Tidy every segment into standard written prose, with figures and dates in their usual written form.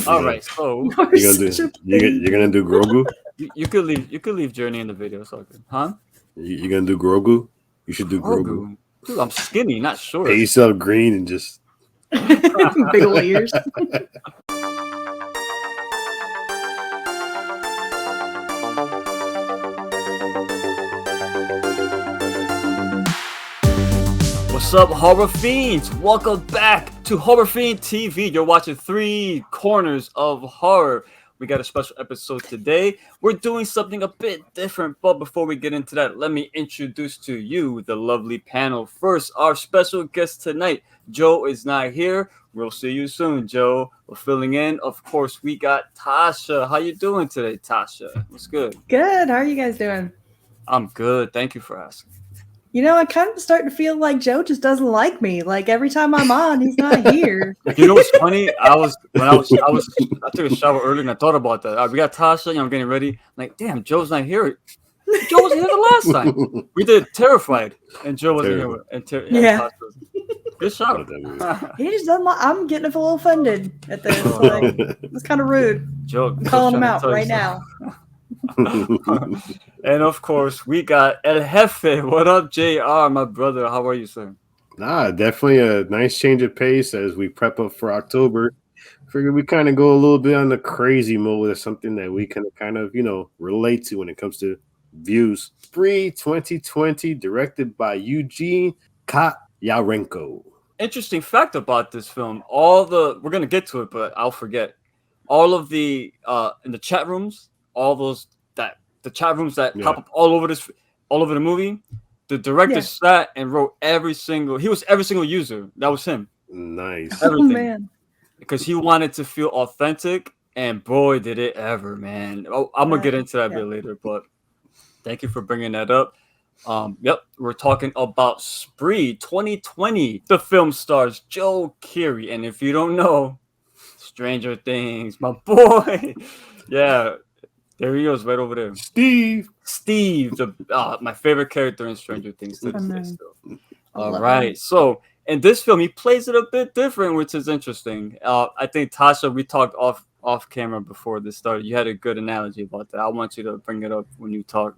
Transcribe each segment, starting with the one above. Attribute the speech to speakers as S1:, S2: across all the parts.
S1: All right, so
S2: You're gonna do Grogu.
S1: you could leave Journey in the video, so good, huh?
S2: You're gonna do Grogu. You should do Grogu.
S1: Grogu, dude, I'm skinny, not short.
S2: Pay yourself green and just.
S3: Big ol' ears.
S1: What's up, horror fiends? Welcome back to Horror Fiend TV. You're watching Three Corners of Horror. We got a special episode today. We're doing something a bit different, but before we get into that, let me introduce to you the lovely panel. First, our special guest tonight. Joe is not here. We'll see you soon, Joe. We're filling in. Of course, we got Tasha. How you doing today, Tasha? What's good?
S3: Good. How are you guys doing?
S1: I'm good. Thank you for asking.
S3: You know, I kind of starting to feel like Joe just doesn't like me. Like every time I'm on, he's not here.
S1: You know what's funny? I took a shower earlier and I thought about that. We got Tasha, I'm getting ready. I'm like, damn, Joe's not here. Joe wasn't here the last time. We did Terrified, and Joe wasn't here.
S3: Yeah.
S1: Good shout.
S3: He just doesn't like. I'm getting a little offended at this. Like, it's kind of rude.
S1: Joe,
S3: I'm calling him out right now.
S1: And of course, we got El Jefe. What up, JR, my brother? How are you, sir?
S2: Definitely a nice change of pace as we prep up for October. Figured we kind of go a little bit on the crazy mode with something that we can kind of, relate to when it comes to views. Spree 2020, directed by Eugene Yarenko.
S1: Interesting fact about this film. We're gonna get to it, but I'll forget. All of the in the chat rooms, the chat rooms that pop up all over the movie. The director sat and wrote every single user. That was him.
S2: Nice.
S1: Everything.
S3: Oh, man.
S1: Because he wanted to feel authentic, and boy, did it ever, man. Oh, I'm gonna get into that a bit later, but thank you for bringing that up. We're talking about Spree 2020. The film stars Joe Keery, and if you don't know, Stranger Things, my boy. Yeah, there he goes, right over there.
S2: Steve,
S1: my favorite character in Stranger Things to this day still. All right,
S3: him.
S1: so in this film, he plays it a bit different, which is interesting. I think, Tasha, we talked off camera before this started. You had a good analogy about that. I want you to bring it up when you talk.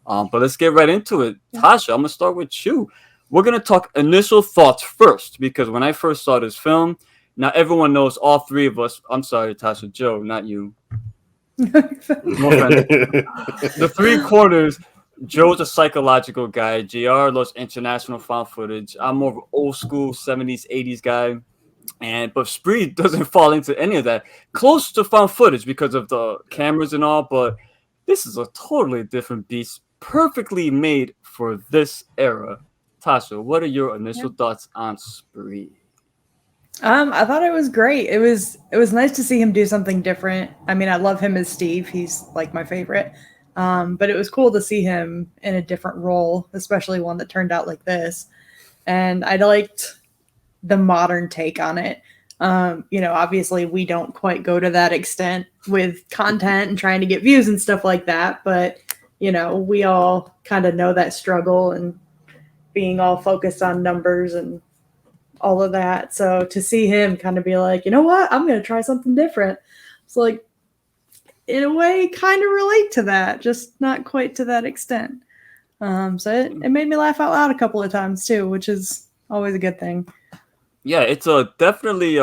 S1: But let's get right into it. Yeah. Tasha, I'm going to start with you. We're going to talk initial thoughts first, because when I first saw this film, now everyone knows, all three of us. I'm sorry, Tasha, Joe, not you. The Three Corners. Joe's a psychological guy. JR loves international found footage. I'm more of an old school 70s, 80s guy. But Spree doesn't fall into any of that. Close to found footage because of the cameras and all, but this is a totally different beast, perfectly made for this era. Tasha, what are your initial thoughts on Spree?
S3: I thought it was great. It was nice to see him do something different. I mean, I love him as Steve. He's like my favorite. But it was cool to see him in a different role, especially one that turned out like this. And I liked the modern take on it. Obviously we don't quite go to that extent with content and trying to get views and stuff like that. But, we all kind of know that struggle and being all focused on numbers and all of that. So to see him kind of be like, you know what, I'm going to try something different. It's like, in a way, kind of relate to that, just not quite to that extent. So it made me laugh out loud a couple of times too, which is always a good thing.
S1: Yeah, it's definitely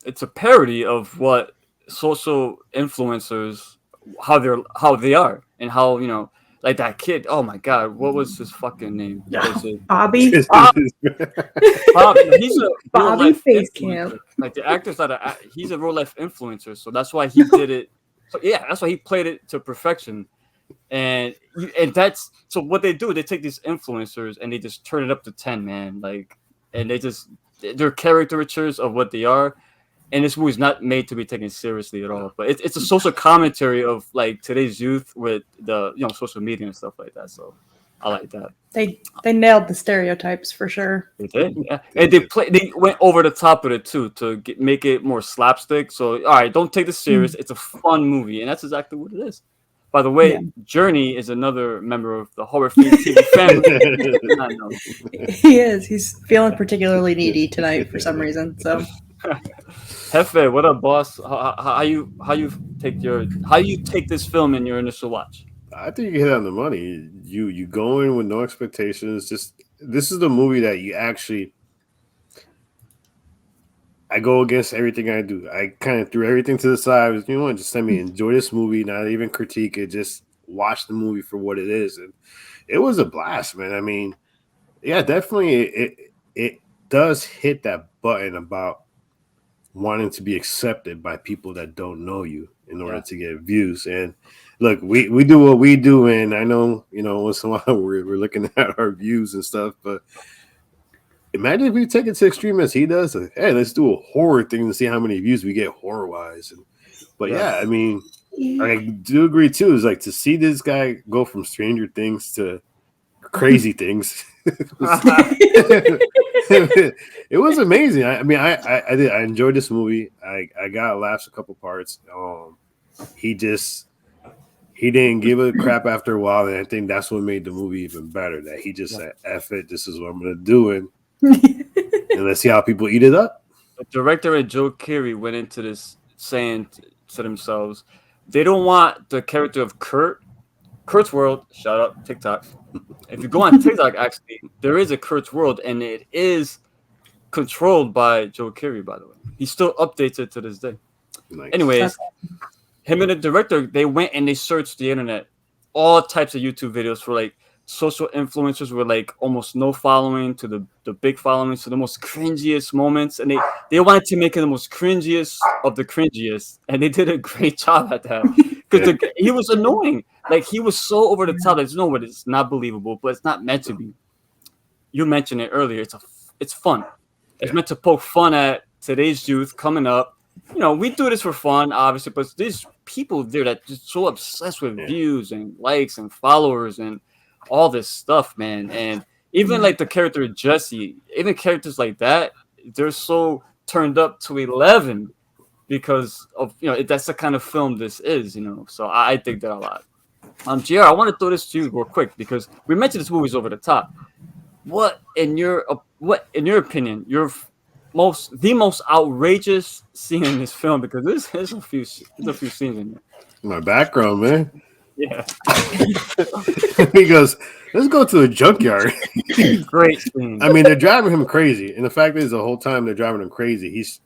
S1: it's a parody of what social influencers how they are and how like that kid. Oh my God, what was his fucking name?
S3: Bobby.
S1: Bobby. He's a
S3: Bobby Facecamp.
S1: Like the actor's he's a real life influencer, so that's why he did it. So that's why he played it to perfection. And that's so what they do. They take these influencers and they just turn it up to 10, man. Like, and they're caricatures of what they are. And this movie's not made to be taken seriously at all. But it's a social commentary of like today's youth with the social media and stuff like that. So I like that.
S3: They nailed the stereotypes for sure.
S1: They did, yeah. And they went over the top of it too to make it more slapstick. So all right, don't take this serious. It's a fun movie, and that's exactly what it is. By the way, Journey is another member of the Horror Fiend TV family.
S3: He is. He's feeling particularly needy tonight for some reason. So,
S1: Hefe, what up, boss? How you take this film in your initial watch?
S2: I think you hit on the money. You go in with no expectations. Just this is the movie that you actually. I go against everything I do. I kind of threw everything to the side. You know what? Just let me enjoy this movie, not even critique it. Just watch the movie for what it is, and it was a blast, man. I mean, yeah, definitely, it does hit that button about wanting to be accepted by people that don't know you in order to get views. And look, we do what we do, and I know once in a while we're looking at our views and stuff, but imagine if we take it to extreme as he does. Like, hey, let's do a horror thing to see how many views we get horror wise. But yeah, I mean, I do agree too. Is like to see this guy go from Stranger Things to crazy things. It was amazing. I mean, I did. I enjoyed this movie. I got laughs a couple parts. He didn't give a crap after a while, and I think that's what made the movie even better. That he just said, "F it, this is what I'm gonna do," and let's see how people eat it up.
S1: The director and Joe Keery went into this saying to themselves, they don't want the character of Kurt's World. Shout out TikTok. If you go on TikTok, actually, there is a Kurt's World, and it is controlled by Joe Keery, by the way. He still updates it to this day.
S2: Nice.
S1: Anyways, him and the director, they went and they searched the internet, all types of YouTube videos for like social influencers with like almost no following to the big following, to the most cringiest moments, and they wanted to make it the most cringiest of the cringiest, and they did a great job at that because he was annoying. Like he was so over the top. There's no way it's not believable, but it's not meant to be. You mentioned it earlier. It's fun. It's meant to poke fun at today's youth coming up. We do this for fun, obviously, but there's people there that just so obsessed with views and likes and followers and all this stuff, man. And even like the character Jesse, even characters like that, they're so turned up to 11 because of that's the kind of film this is. So I think that a lot. JR, I want to throw this to you real quick because we mentioned this movie's over the top. What in your opinion, the most outrageous scene in this film? Because there's a few scenes in there.
S2: My background, man.
S1: Yeah.
S2: He goes, let's go to a junkyard.
S1: Great scene.
S2: I mean, they're driving him crazy, and the fact is, the whole time they're driving him crazy, he's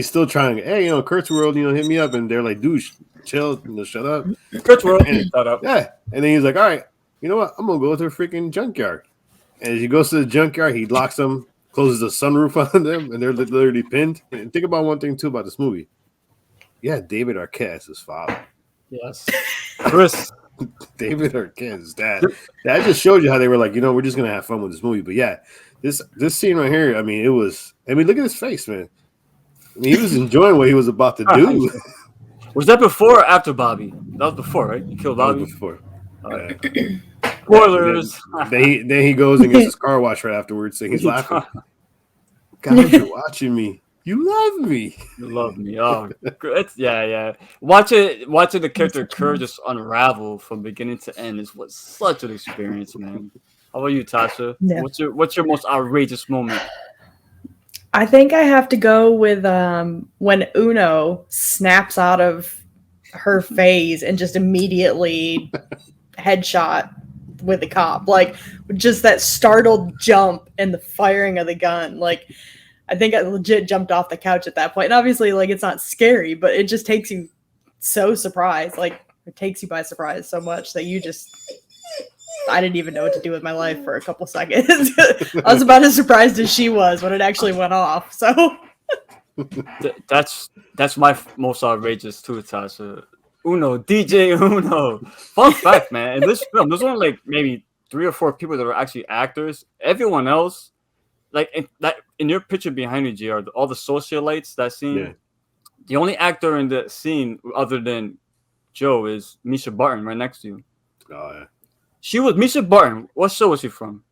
S2: still trying. Hey, Kurt's World, hit me up, and they're like, dude, chill, shut up.
S1: Kurt's World, shut up.
S2: Yeah, and then he's like, all right, you know what? I'm gonna go to a freaking junkyard. And as he goes to the junkyard, he locks them, closes the sunroof on them, and they're literally pinned. And think about one thing too about this movie. Yeah, David Arquette as his father.
S1: Yes, Chris.
S2: David Arquette is dad. That just shows you how they were like, we're just gonna have fun with this movie. But yeah, this scene right here, I mean, look at his face, man. I mean, he was enjoying what he was about to do.
S1: Was that before or after Bobby? That was before, right? You killed Bobby?
S2: That was before.
S1: Spoilers.
S2: Then he goes and gets his car washed right afterwards, so he's laughing. God, you're watching me. You love me.
S1: You love me. Oh, yeah. Watching the character Kurt just unravel from beginning to end was such an experience, man. How about you, Tasha? Yeah. What's your most outrageous moment?
S3: I think I have to go with when Uno snaps out of her phase and just immediately headshot with the cop. Like, just that startled jump and the firing of the gun. Like, I think I legit jumped off the couch at that point. And obviously, like, it's not scary, but it just takes you so surprised. Like, it takes you by surprise so much that you just... I didn't even know what to do with my life for a couple seconds. I was about as surprised as she was when it actually went off. So
S1: that's my most outrageous too, Tasha. Uno, DJ Uno. Fun fact, man. In this film, there's only like maybe 3 or 4 people that are actually actors. Everyone else, like in your picture behind you, JR, all the socialites that scene. Yeah. The only actor in the scene other than Joe is Misha Barton right next to you.
S2: Oh yeah.
S1: She was Misha Barton. What show was she from?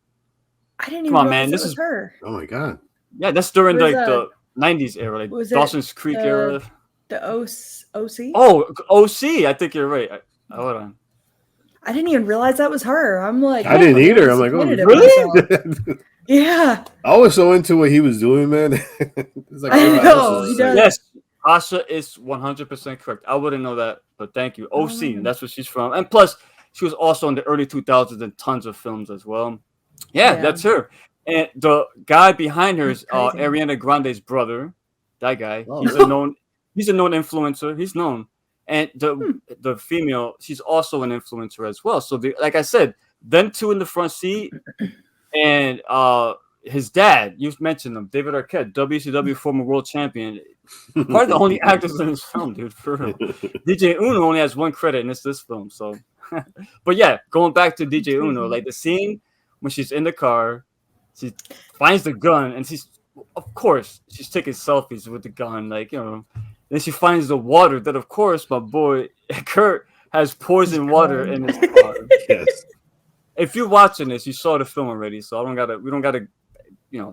S3: I didn't even know this is her.
S2: Oh my god.
S1: Yeah, that's during the 90s era, like Dawson's Creek era.
S3: The OC?
S1: Oh, OC. I think you're right. Hold on.
S3: I didn't even realize that was her. I'm like,
S2: I didn't either. I'm like, oh,
S3: really? Yeah.
S2: I was so into what he was doing, man. It's like,
S3: I know. He does.
S1: Yes. Tasha is 100% correct. I wouldn't know that, but thank you.
S3: Oh,
S1: OC,
S3: man.
S1: that's where she's from. And plus, she was also in the early 2000s in tons of films as well. Yeah,
S3: Yeah,
S1: that's her. And the guy behind her
S3: that's
S1: is
S3: crazy.
S1: Ariana Grande's brother. That guy.
S2: Oh,
S1: He's a
S2: really?
S1: known influencer. He's known. And
S3: Hmm.
S1: the female, she's also an influencer as well. So like I said, them two in the front seat and his dad, you've mentioned him, David Arquette, WCW former world champion. Probably the only actors in this film, dude, for real. DJ Uno only has one credit, and it's this film. So, but yeah, going back to
S3: That's
S1: DJ Uno,
S3: crazy.
S1: like the scene when she's in the car, she finds the gun, and of course, she's taking selfies with the gun, like Then she finds the water that, of course, my boy Kurt has
S3: He's
S1: poison water
S3: drugged.
S1: in his car.
S2: Yes.
S1: If you're watching this, you saw the film already, so we don't gotta,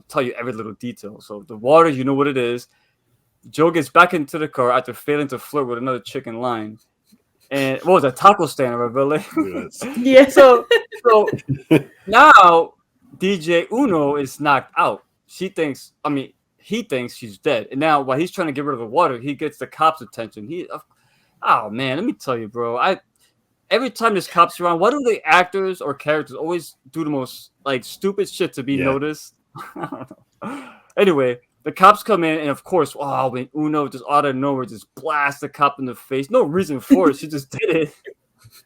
S1: tell you every little detail. So the water, you know what it is. Joe gets back into the car after failing to flirt with another chick in line. And what was that, taco stand, right, Billy?
S2: Yes.
S3: Yeah.
S1: So now DJ Uno is knocked out. He thinks she's dead. And now while he's trying to get rid of the water, he gets the cops' attention. Oh man, let me tell you, bro. Every time there's cops around, why do the actors or characters always do the most like stupid shit to be
S2: Yeah.
S1: noticed? I don't know. Anyway, the cops come in, and of course, when Uno just out of nowhere just blasts the cop in the face. No reason for it. She just did it.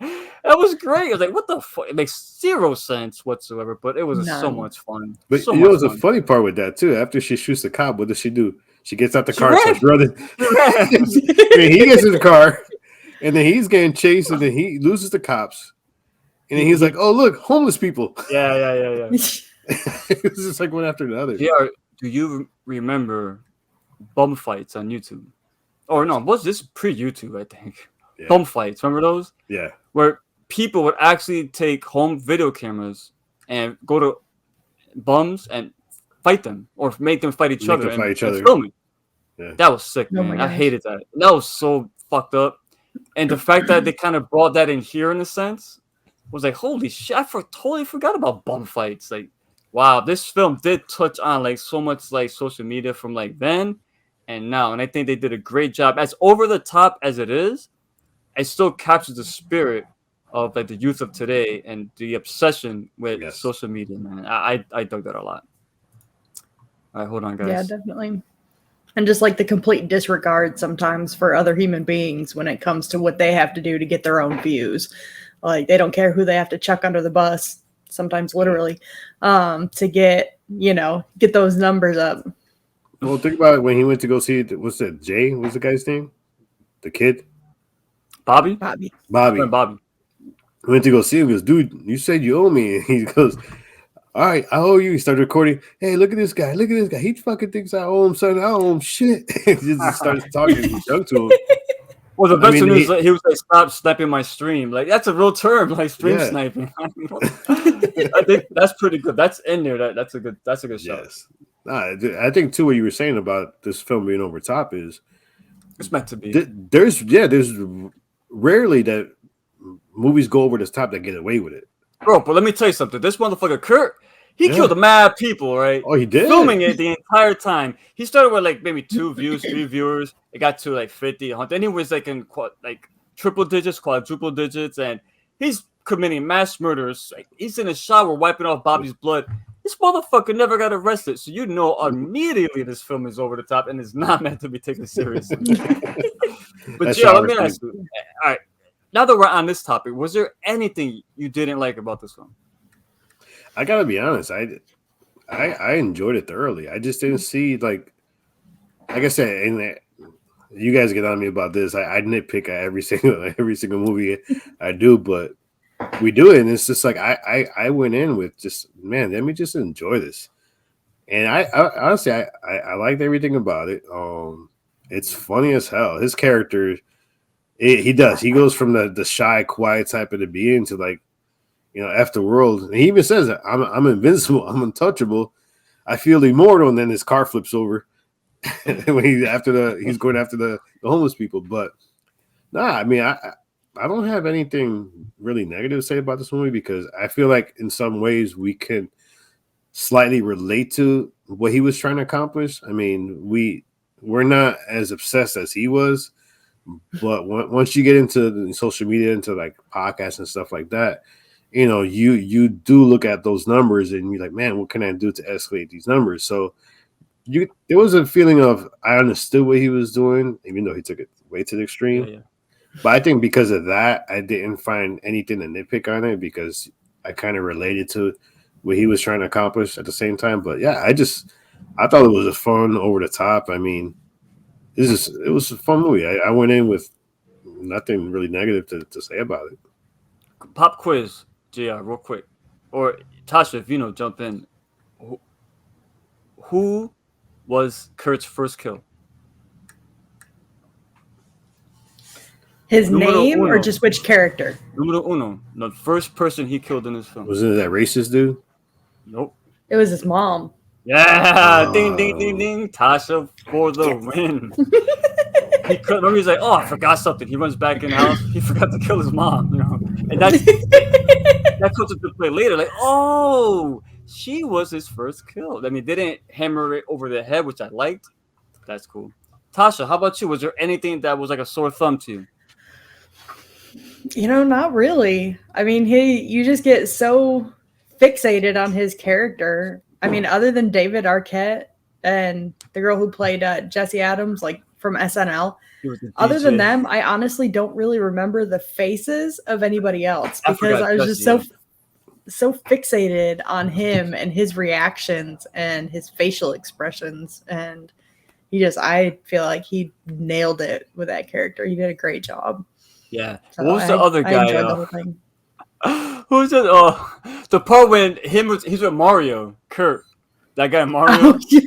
S1: That was great. I was like, what the fuck? It makes zero sense whatsoever, but it was so
S3: None.
S1: much fun.
S2: But
S1: So
S2: you know,
S1: much
S2: what's the
S1: fun.
S2: funny part with that too. After she shoots the cop, what does she do? She gets out the
S1: She
S2: car,
S1: ran.
S2: starts running.
S1: She ran.
S2: I mean, he gets in the car, and then he's getting chased, and then he loses the cops, and then he's like, "Oh, look, homeless people."
S1: Yeah.
S2: It's just like one after the other.
S1: Yeah. Do you remember bum fights on YouTube? Or no, was this pre-YouTube? I think
S2: Yeah.
S1: bum fights. Remember those?
S2: Yeah.
S1: Where people would actually take home video cameras and go to bums and fight them or make them fight each
S2: Make
S1: other
S2: them fight
S1: and,
S2: each
S1: and
S2: other.
S1: film it.
S2: Yeah.
S1: That was sick,
S3: Oh
S1: man.
S3: my
S1: I
S3: gosh.
S1: hated that. That was so fucked up. And the fact that they kind of brought that in here in a sense was like, holy shit, totally forgot about bum fights. Like, wow, this film did touch on like so much like social media from like then and now. And I think they did a great job. As over the top as it is, it still captures the spirit of like the youth of today and the obsession with
S2: Yes.
S1: social media, man. I dug that a lot. All right, hold on, guys.
S3: Yeah, definitely. And just like the complete disregard sometimes for other human beings when it comes to what they have to do to get their own views. Like they don't care who they have to chuck under the bus, sometimes literally, to get those numbers up.
S2: Well, think about it when he went to go see. What's that? Jay? What's the guy's name? The kid,
S1: Bobby?
S3: Bobby.
S2: Bobby.
S1: Bobby.
S2: He went to go see him. He goes, "Dude, you said you owe me." And he goes, "All right, I owe you." He started recording. "Hey, look at this guy. Look at this guy. He fucking thinks I owe him something. I owe him shit." He just starts talking junk to him.
S1: Well, the
S2: I
S1: best
S2: mean,
S1: thing is he was like, "Stop sniping my stream." Like that's a real term, like stream
S2: Yeah.
S1: sniping. I think that's pretty good. That's in there. That's a good show.
S2: Yes. I think too what you were saying about this film being over top is
S1: It's meant to be.
S2: there's rarely that movies go over the top that get away with it.
S1: Bro, but let me tell you something. This motherfucker Kurt, he
S2: Yeah.
S1: killed mad people, right?
S2: Oh, he did.
S1: Filming it the entire time. He started with like maybe 2 views, 3 viewers. It got to like 50, 100. Then he was like in triple digits, quadruple digits, and he's committing mass murders. Like, he's in the shower wiping off Bobby's blood. This motherfucker never got arrested, so you know immediately this film is over the top and is not meant to be taken seriously. But
S2: That
S1: yeah, let
S2: shower
S1: me
S2: scene.
S1: ask you. All right, now that we're on this topic, was there anything you didn't like about this film?
S2: I gotta be honest. I enjoyed it thoroughly. I just didn't see like I said, and you guys get on me about this. I nitpick at every single movie I do, but we do it, and it's just like I went in with just, man, let me just enjoy this. And I honestly I liked everything about it. It's funny as hell. His character, he goes from the shy, quiet type of the being to like, F the world. And he even says that I'm invincible, I'm untouchable, I feel immortal, and then his car flips over when he's going after the homeless people. But I mean, I don't have anything really negative to say about this movie because I feel like in some ways we can slightly relate to what he was trying to accomplish. I mean, we we're not as obsessed as he was. But once you get into the social media, into like podcasts and stuff like that, you do look at those numbers and you're like, man, what can I do to escalate these numbers? So there was a feeling of I understood what he was doing, even though he took it way to the extreme.
S1: Yeah.
S2: But I think because of that, I didn't find anything to nitpick on it because I kind of related to what he was trying to accomplish at the same time. But yeah, I thought it was a fun, over the top. I mean, it was a fun movie. I went in with nothing really negative to say about it.
S1: Pop quiz, JR, real quick. Or Tasha, if you know, jump in. Who was Kurt's first kill?
S3: His
S1: Numero
S3: name or
S1: uno.
S3: just which character?
S1: Numero uno. The first person he killed in this film.
S2: Wasn't it that racist dude?
S1: Nope.
S3: It was his mom.
S1: Yeah, ding, ding, ding, ding. Tasha for the win. Remember, he's like, oh, I forgot something. He runs back in the house. He forgot to kill his mom, and that comes into play later. Like, oh, she was his first kill. I mean, they didn't hammer it over the head, which I liked. That's cool. Tasha, how about you? Was there anything that was like a sore thumb to you?
S3: Not really. I mean, you just get so fixated on his character. I mean, other than David Arquette and the girl who played Jesse Adams, like from SNL, other than them, I honestly don't really remember the faces of anybody else because I was just so fixated on him and his reactions and his facial expressions. And I feel like he nailed it with that character. He did a great job.
S1: Yeah. So what was the other guy?
S3: I enjoyed the whole thing.
S1: Who was it? Oh, the part when he's with Mario, Kurt, that guy Mario.
S3: Oh, yeah.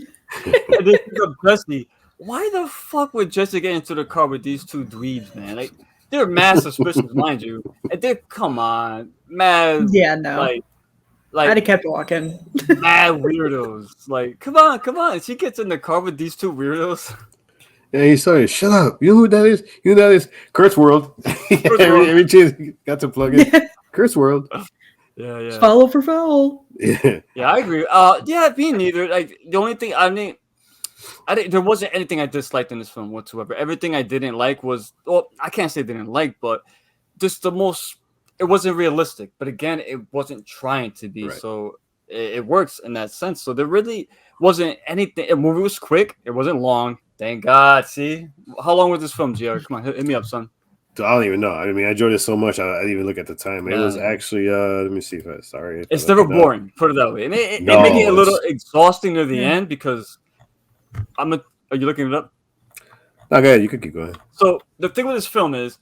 S1: And then Jesse. Why the fuck would Jesse get into the car with these two dweebs, man? Like, they're mad suspicious, mind you. And they come on, mad.
S3: Yeah, no.
S1: Like
S3: I'd have kept walking.
S1: Mad weirdos. Like, come on. She gets in the car with these two weirdos.
S2: Yeah, he's sorry. Shut up. You know who that is? You know that is Kurt's World. Every chance got to plug in. Kurt's World.
S1: Yeah.
S3: Follow for foul.
S2: Yeah,
S1: I agree. Me neither. Like, the only thing there wasn't anything I disliked in this film whatsoever. Everything I didn't like was, well, I can't say didn't like, but just it wasn't realistic. But again, it wasn't trying to be. Right. So it works in that sense. So there really wasn't anything. The movie was quick. It wasn't long. Thank God. See? How long was this film, GR? Come on, hit me up, son.
S2: I don't even know. I mean, I enjoyed it so much. I didn't even look at the time. It was actually, let me see if
S1: it's never boring. Put it that way. It made it a little exhausting near the end because are you looking it up?
S2: Okay, you could keep going.
S1: So the thing with this film is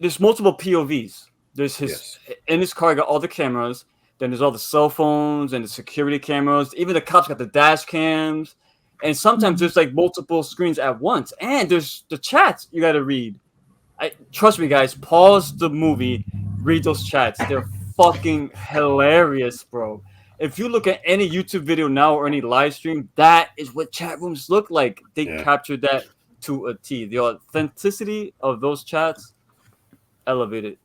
S1: there's multiple POVs. There's in his car, got all the cameras. Then there's all the cell phones and the security cameras. Even the cops got the dash cams. And sometimes there's like multiple screens at once. And there's the chats you got to read. Trust me, guys. Pause the movie. Read those chats. They're fucking hilarious, bro. If you look at any YouTube video now or any live stream, that is what chat rooms look like. They captured that to a T. The authenticity of those chats elevated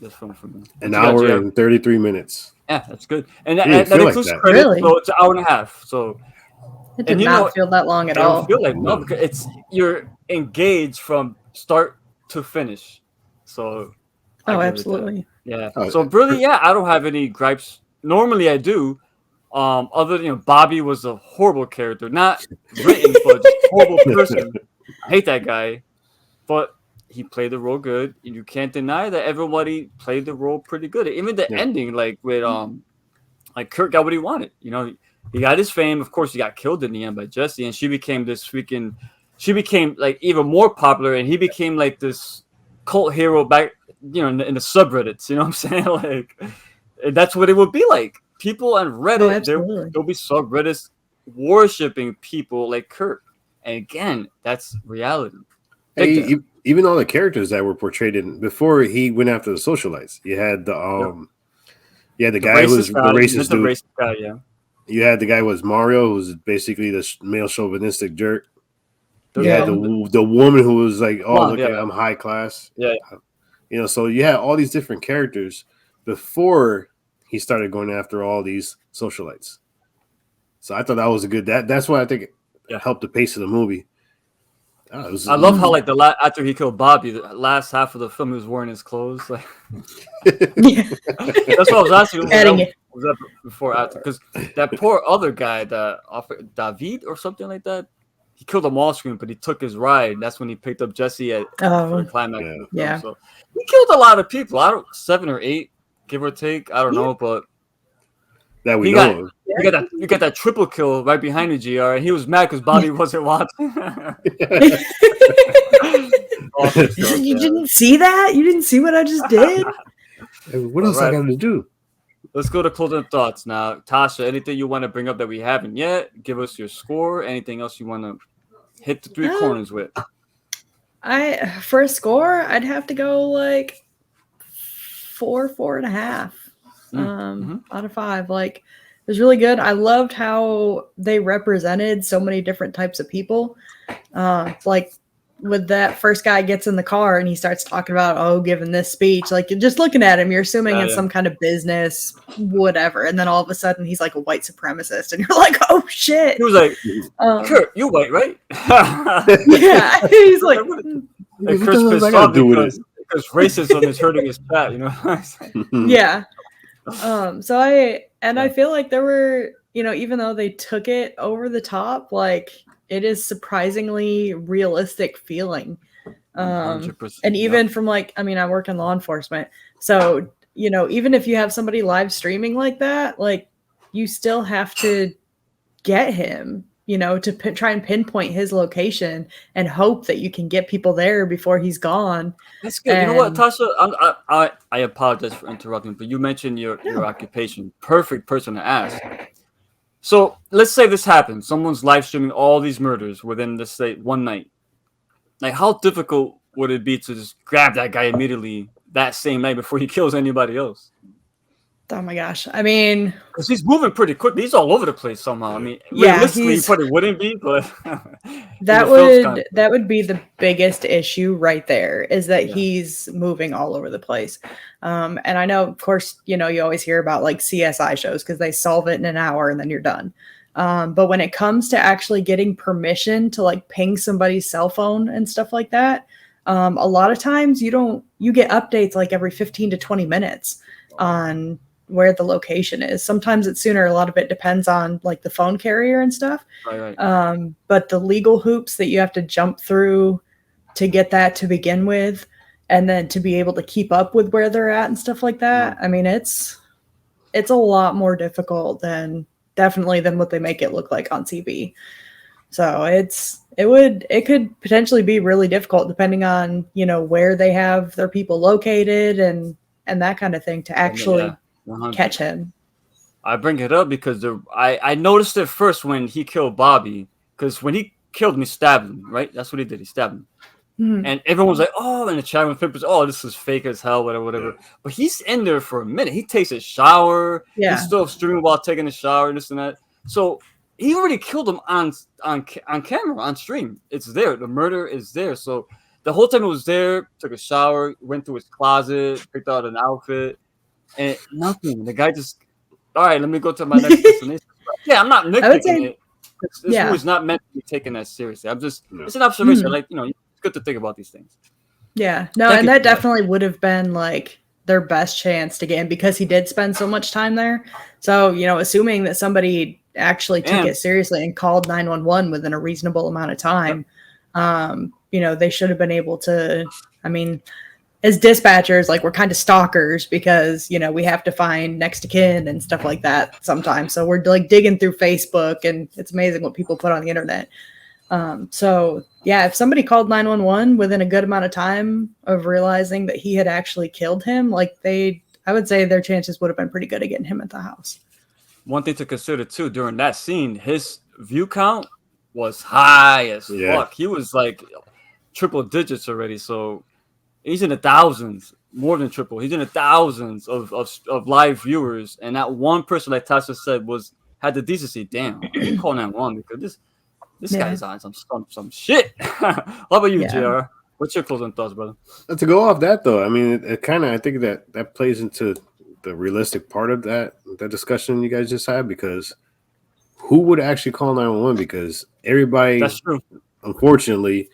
S1: this film for me.
S2: An hour and 33 minutes.
S1: Yeah, that's good. And that includes credits, really? So it's an hour and a half. So
S3: it did not feel that long at all.
S1: It don't feel like no, because you're engaged from start to finish. So
S3: absolutely.
S1: Yeah. So really, I don't have any gripes. Normally I do. Other than Bobby was a horrible character. Not written, but just horrible person. I hate that guy. But he played the role good. And you can't deny that everybody played the role pretty good. Even the ending, like with like Kurt got what he wanted. He got his fame. Of course, he got killed in the end by Jesse, and she became like even more popular, and he became like this cult hero back, in the subreddits. You know what I'm saying? Like, that's what it would be like. People on Reddit, there'll be subreddits worshiping people like Kurt. And again, that's reality.
S2: Hey, even all the characters that were portrayed in before he went after the socialites, you had the guy who was the racist dude.
S1: Racist guy, yeah.
S2: You had the guy who was Mario, who was basically the male chauvinistic jerk. You had the woman who was like, I'm high class.
S1: Yeah.
S2: So you had all these different characters before he started going after all these socialites. So I thought that was a good. That's why I think it helped the pace of the movie.
S1: I love how like after he killed Bobby, the last half of the film he was wearing his clothes. Like
S3: Yeah.
S1: that's what I was asking.
S3: Adding it.
S1: Was that before or after? Because that poor other guy, David or something like that, he killed him off screen, but he took his ride. That's when he picked up Jesse for the climax.
S2: Yeah.
S1: Of the film.
S3: Yeah.
S1: So he killed a lot of people. 7 or 8, give or take. I don't know, but
S2: that we
S1: he
S2: know
S1: got
S2: of.
S1: you got that triple kill right behind you, GR, and he was mad because Bobby wasn't watching. Awesome stuff,
S3: You
S1: yeah.
S3: didn't see that? You didn't see what I just did?
S2: What else I got to do?
S1: Let's go to closing thoughts now. Tasha, anything you want to bring up that we haven't yet? Give us your score. Anything else you want to hit the 3 corners with?
S3: For a score, I'd have to go like 4.5 out of 5. Like, it was really good. I loved how they represented so many different types of people. Like with that first guy gets in the car and he starts talking about, giving this speech, like just looking at him, you're assuming it's some kind of business, whatever. And then all of a sudden he's like a white supremacist and you're like, oh shit.
S1: He was like, Kurt, you white, right?
S3: Yeah. He's like,
S1: Kurt pissed off because racism is hurting his chat, you know?
S3: Yeah. I feel like there were, even though they took it over the top, like it is surprisingly realistic feeling.
S1: 100%,
S3: And even from like, I work in law enforcement. So, even if you have somebody live streaming like that, like you still have to get him, to try and pinpoint his location and hope that you can get people there before he's gone.
S1: That's good. You know what, Tasha? I apologize for interrupting, but you mentioned your occupation. Perfect person to ask. So let's say this happens. Someone's live streaming all these murders within, let's say, one night. Like, how difficult would it be to just grab that guy immediately that same night before he kills anybody else?
S3: Oh my gosh. Because
S1: he's moving pretty quick. He's all over the place somehow. Realistically, he probably wouldn't be, but
S3: that would be the biggest issue right there, is that he's moving all over the place. And I know, of course, you always hear about like CSI shows because they solve it in an hour and then you're done. But when it comes to actually getting permission to like ping somebody's cell phone and stuff like that, a lot of times you get updates like every 15 to 20 minutes on where the location is. Sometimes it's sooner. A lot of it depends on like the phone carrier and stuff.
S1: Right.
S3: But the legal hoops that you have to jump through to get that to begin with, and then to be able to keep up with where they're at and stuff like that. It's a lot more difficult than what they make it look like on TV. So it could potentially be really difficult depending on, where they have their people located and that kind of thing to actually catch him.
S1: I bring it up because I noticed it first when he killed Bobby, because when he killed him, he stabbed him, right? That's what he did. He stabbed him. Mm-hmm. And everyone was like, oh, in the chat room, this is fake as hell, whatever. But he's in there for a minute. He takes a shower. Yeah. He's still streaming while taking a shower and this and that. So he already killed him on camera, on stream. It's there. The murder is there. So the whole time it was there, took a shower, went through his closet, picked out an outfit, and nothing. The guy just, all right, let me go to my next destination. Yeah, I'm not nitpicking it. This movie's not meant to be taken as seriously. It's an observation. Mm-hmm. It's good to think about these things.
S3: Yeah, no, and that definitely would have been like their best chance to get him, because he did spend so much time there. So, assuming that somebody actually took it seriously and called 911 within a reasonable amount of time, they should have been able to, as dispatchers, like, we're kind of stalkers because, we have to find next of kin and stuff like that sometimes. So we're like digging through Facebook, and it's amazing what people put on the internet. So yeah, if somebody called 911 within a good amount of time of realizing that he had actually killed him, like I would say their chances would have been pretty good at getting him at the house.
S1: One thing to consider too, during that scene, his view count was high as fuck. He was like triple digits already. So he's in the thousands, more than triple. He's in the thousands of live viewers. And that one person, like Tasha said, had the decency. Damn, you call 911 because this guy's on some shit. How about you, JR? What's your closing thoughts, brother?
S2: To go off that though, it kind of, I think that plays into the realistic part of that discussion you guys just had, because who would actually call 911? Because everybody,
S1: that's true,
S2: unfortunately,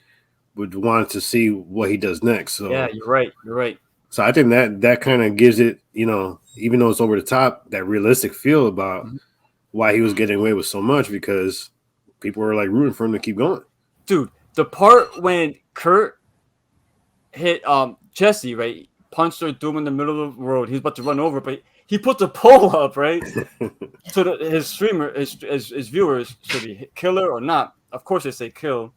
S2: would want to see what he does next. So
S1: Yeah, you're right. You're right.
S2: So I think that kind of gives it, even though it's over the top, that realistic feel about
S1: Mhm.
S2: why he was getting away with so much, because people were like rooting for him to keep going.
S1: Dude, the part when Kurt hit Jesse, right? Punched her, threw him in the middle of the road. He's about to run over, but he put the pole up, right? So that his streamer, his viewers, should he kill her or not? Of course they say kill.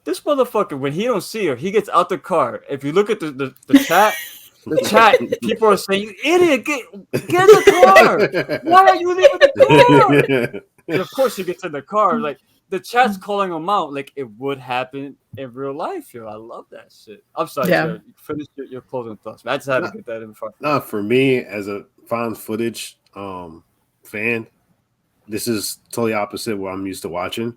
S1: This motherfucker, when he don't see her, he gets out the car. If you look at the chat, people are saying, "You idiot, get in the car! Why are you leaving the car?" And of course, he gets in the car. Like the chat's calling him out, like it would happen in real life. Yo, I love that shit. I'm sorry,
S3: Yeah.
S1: Jared. Finish your closing thoughts. Man. I just had to get that in front.
S2: Not for me as a found footage fan. This is totally opposite what I'm used to watching,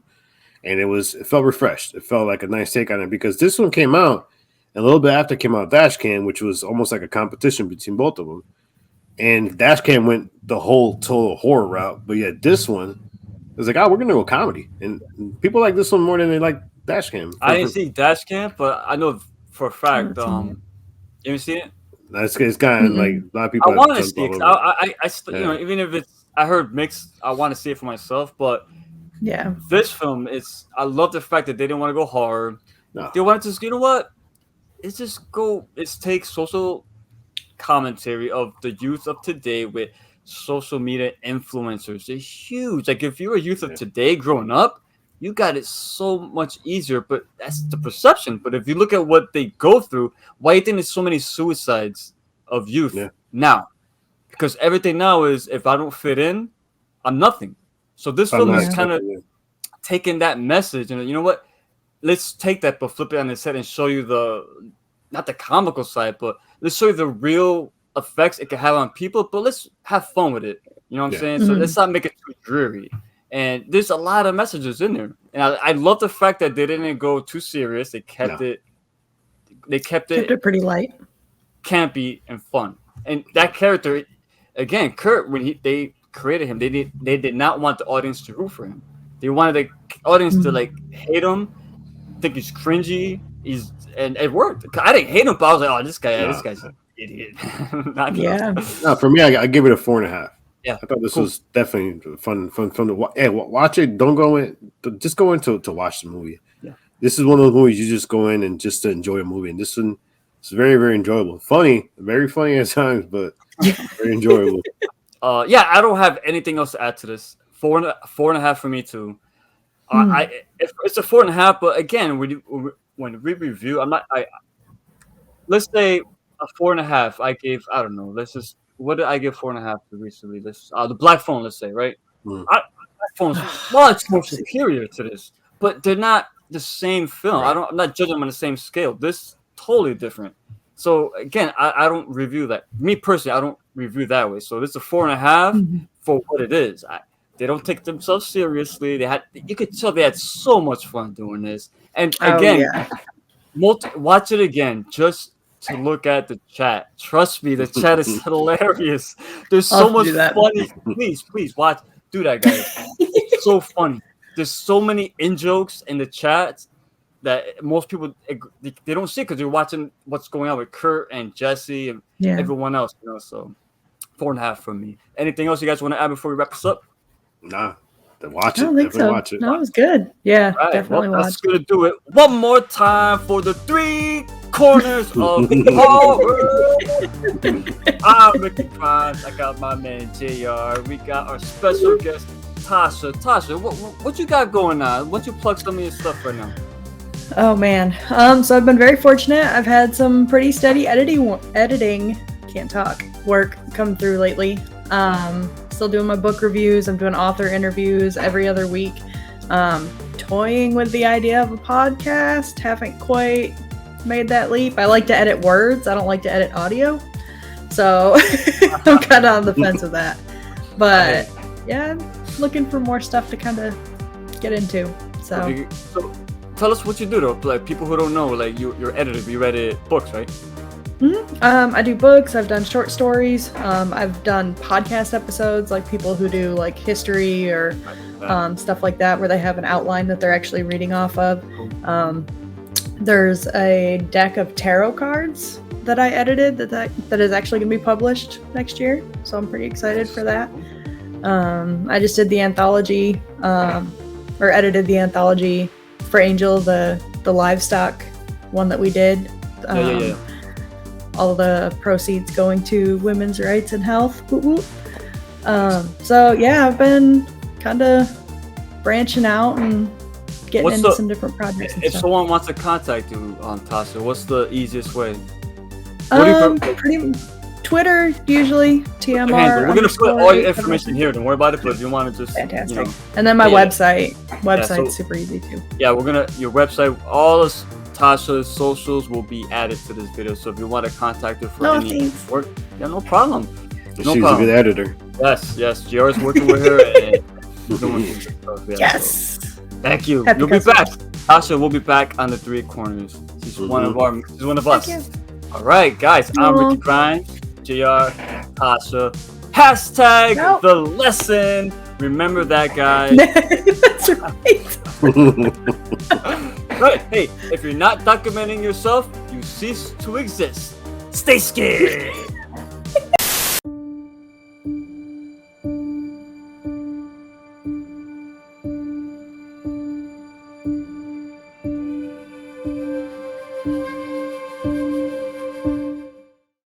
S2: and it felt refreshed. It felt like a nice take on it, because this one came out a little bit after came out Dashcam, which was almost like a competition between both of them. And Dashcam went the whole total horror route, but yet this one is like, oh, we're gonna go comedy, and people like this one more than they like Dashcam.
S1: I didn't see Dashcam, but I know for a fact. You haven't seen it?
S2: It's gotten like a lot of people.
S1: I want to see it.
S2: Yeah.
S1: Even if I heard mixed, I want to see it for myself. But
S3: Yeah.
S1: this film is. I love the fact that they didn't want to go hard.
S2: No.
S1: They wanted to just, you know what? It's take social commentary of the youth of today with social media influencers. They're huge. Like if you're a youth of today growing up, you got it so much easier, but that's the perception. But if you look at what they go through, why do you think there's so many suicides of youth now? Because everything now is, if I don't fit in, I'm nothing. So this film is kind of taking that message, and you know what? Let's take that, but flip it on its head and show you not the comical side, but let's show you the real effects it can have on people, but let's have fun with it. You know what I'm saying? So let's not make it too dreary. And there's a lot of messages in there. And I love the fact that they didn't go too serious. They kept it
S3: pretty light,
S1: campy, and fun. And that character, again, Kurt, when they created him, they did not want the audience to root for him. They wanted the audience to like hate him, think he's cringy. And it worked. I didn't hate him, but I was like, "Oh, this guy's an idiot."
S2: No, for me, I give it a 4.5.
S1: Yeah,
S2: I thought this was definitely fun to watch. Hey, watch it. Don't go in. Just go in to watch the movie.
S1: Yeah,
S2: this is one of those movies you just go in and just to enjoy a movie. And this one is very, very enjoyable. Funny, very funny at times, but very enjoyable.
S1: I don't have anything else to add to this. 4.5 for me too. It's a 4.5, but again, when we review, let's say a 4.5. I gave, I don't know. What did I give 4.5 to recently? The Black Phone, let's say, right? Black Phone's much more superior to this, but they're not the same film.
S2: Right.
S1: I'm not judging them on the same scale. This totally different. So again, I don't review that. Me personally, I don't review that way. So this is a 4.5 for what it is. They don't take themselves seriously. You could tell they had so much fun doing this. And again, watch it again just to look at the chat. Trust me, the chat is hilarious. There's so much funny. Please watch. Do that, guys. It's so funny. There's so many in-jokes in the chat that most people they don't see because they're watching what's going on with Kurt and Jesse and everyone else. So 4.5 from me. Anything else you guys want to add before we wrap this up?
S2: Nah. Watch
S3: I
S2: it.
S3: don't think so.
S2: Watch it.
S3: No, it was good. Yeah,
S1: right,
S3: definitely watch.
S1: That's gonna do it. One more time for the 3 corners of horror. I'm Ricky Prime. I got my man JR. We got our special guest Tasha. Tasha, what you got going on? Why don't you plug some of your stuff right now?
S3: Oh man. So I've been very fortunate. I've had some pretty steady editing work come through lately. Still doing my book reviews. I'm doing author interviews every other week. Toying with the idea of a podcast. Haven't quite made that leap. I like to edit words. I don't like to edit audio. So I'm kind of on the fence with that. But yeah, I'm looking for more stuff to kind of get into. So
S1: tell us what you do though. Like people who don't know, like you're editor. You edit books, right?
S3: I do books. I've done short stories. I've done podcast episodes, like people who do like history or stuff like that, where they have an outline that they're actually reading off of. There's a deck of tarot cards that I edited that is actually going to be published next year. So I'm pretty excited for that. I just did the anthology, or edited the anthology for Angel, the livestock one that we did.
S1: Yeah.
S3: All the proceeds going to women's rights and health. Whoop, whoop. So yeah, I've been kind of branching out and getting into some different projects. And
S1: if
S3: stuff.
S1: someone wants to contact you on Tasha, what's the easiest way?
S3: Pretty Twitter usually TMR.
S1: We're gonna put all your information here. Don't worry about it. But if you want to just
S3: fantastic, and then my website's super easy too.
S1: Yeah, your website, all of Tasha's socials will be added to this video. So if you want to contact her for any work, yeah, no problem.
S2: She's a good editor.
S1: Yes. JR is working with her and doing stuff. Yeah,
S3: yes.
S1: So. Thank you.
S3: Happy
S1: You'll be back. Tasha will be back on the Three Corners. She's one of us. All right, guys. I'm Ricky Grimes, JR, Tasha. Hashtag the lesson. Remember that, guys.
S3: That's right.
S1: Right. Hey, if you're not documenting yourself, you cease to exist. Stay scared.